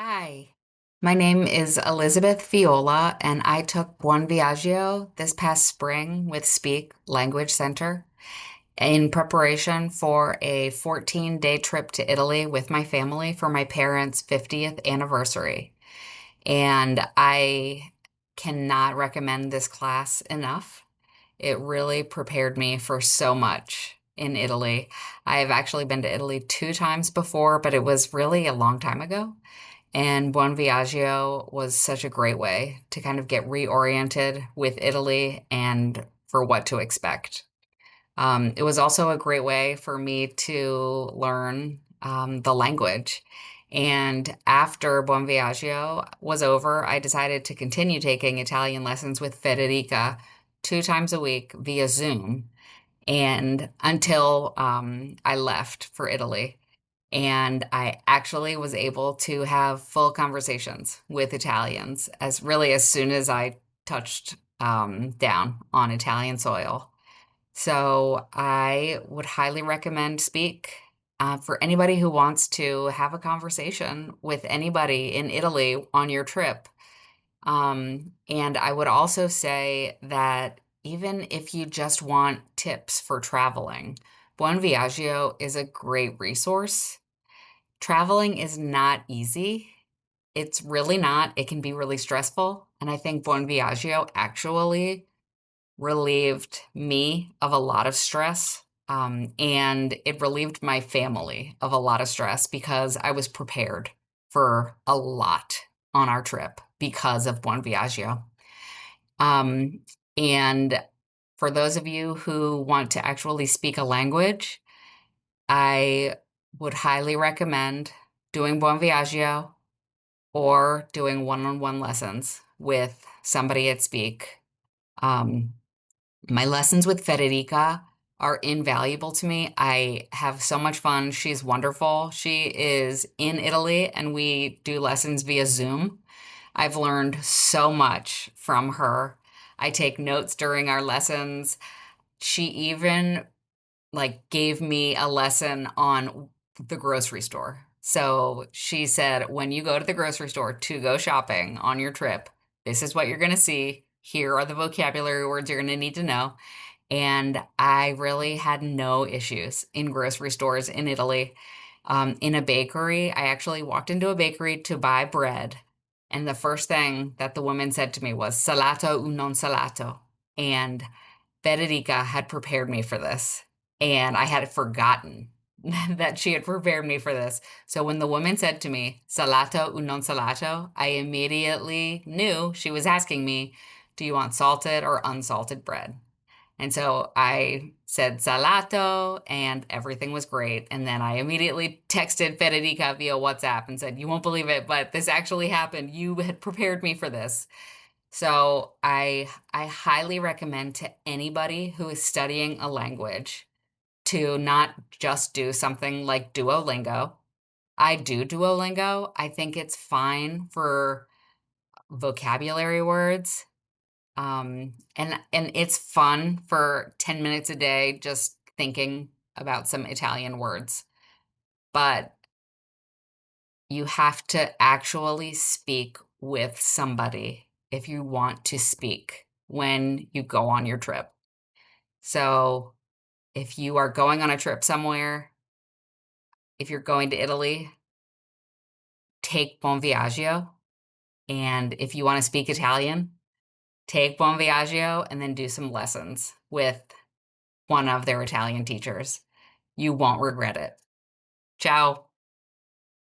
Hi, my name is Elizabeth Viola, and I took Buon Viaggio this past spring with Speak Language Center in preparation for a 14-day trip to Italy with my family for my parents' 50th anniversary. And I cannot recommend this class enough. It really prepared me for so much in Italy. I have actually been to Italy two times before, but it was really a long time ago. And Buon Viaggio was such a great way to kind of get reoriented with Italy and for what to expect. It was also a great way for me to learn the language. And after Buon Viaggio was over, I decided to continue taking Italian lessons with Federica two times a week via Zoom and until I left for Italy. And I actually was able to have full conversations with Italians as soon as I touched down on Italian soil. So I would highly recommend Speak for anybody who wants to have a conversation with anybody in Italy on your trip. And I would also say that even if you just want tips for traveling, Buon Viaggio is a great resource. Traveling is not easy. It's really not. It can be really stressful. And I think Buon Viaggio actually relieved me of a lot of stress. And it relieved my family of a lot of stress because I was prepared for a lot on our trip because of Buon Viaggio. Um, and for those of you who want to actually speak a language, I would highly recommend doing Buon Viaggio or doing one-on-one lessons with somebody at Speak. Um, my lessons with Federica are invaluable to me. I have so much fun. She's wonderful. She is in Italy and we do lessons via Zoom. I've learned so much from her. I take notes during our lessons. She even gave me a lesson on the grocery store. So she said, when you go to the grocery store to go shopping on your trip, this is what you're going to see. Here are the vocabulary words you're going to need to know. And I really had no issues in grocery stores in Italy. In a bakery, I actually walked into a bakery to buy bread. And the first thing that the woman said to me was salato o non salato. And Federica had prepared me for this, and I had forgotten that she had prepared me for this. So when the woman said to me, salato o non salato, I immediately knew she was asking me, do you want salted or unsalted bread? And so I said salato, and everything was great. And then I immediately texted Federica via WhatsApp and said, you won't believe it, but this actually happened. You had prepared me for this. So I highly recommend to anybody who is studying a language to not just do something like DuoLingo. I do Duolingo. I think it's fine for vocabulary words. And it's fun for 10 minutes a day just thinking about some Italian words. But you have to actually speak with somebody if you want to speak when you go on your trip. So, if you are going on a trip somewhere, if you're going to Italy, take Buon Viaggio. And if you want to speak Italian, take Buon Viaggio and then do some lessons with one of their Italian teachers. You won't regret it. Ciao.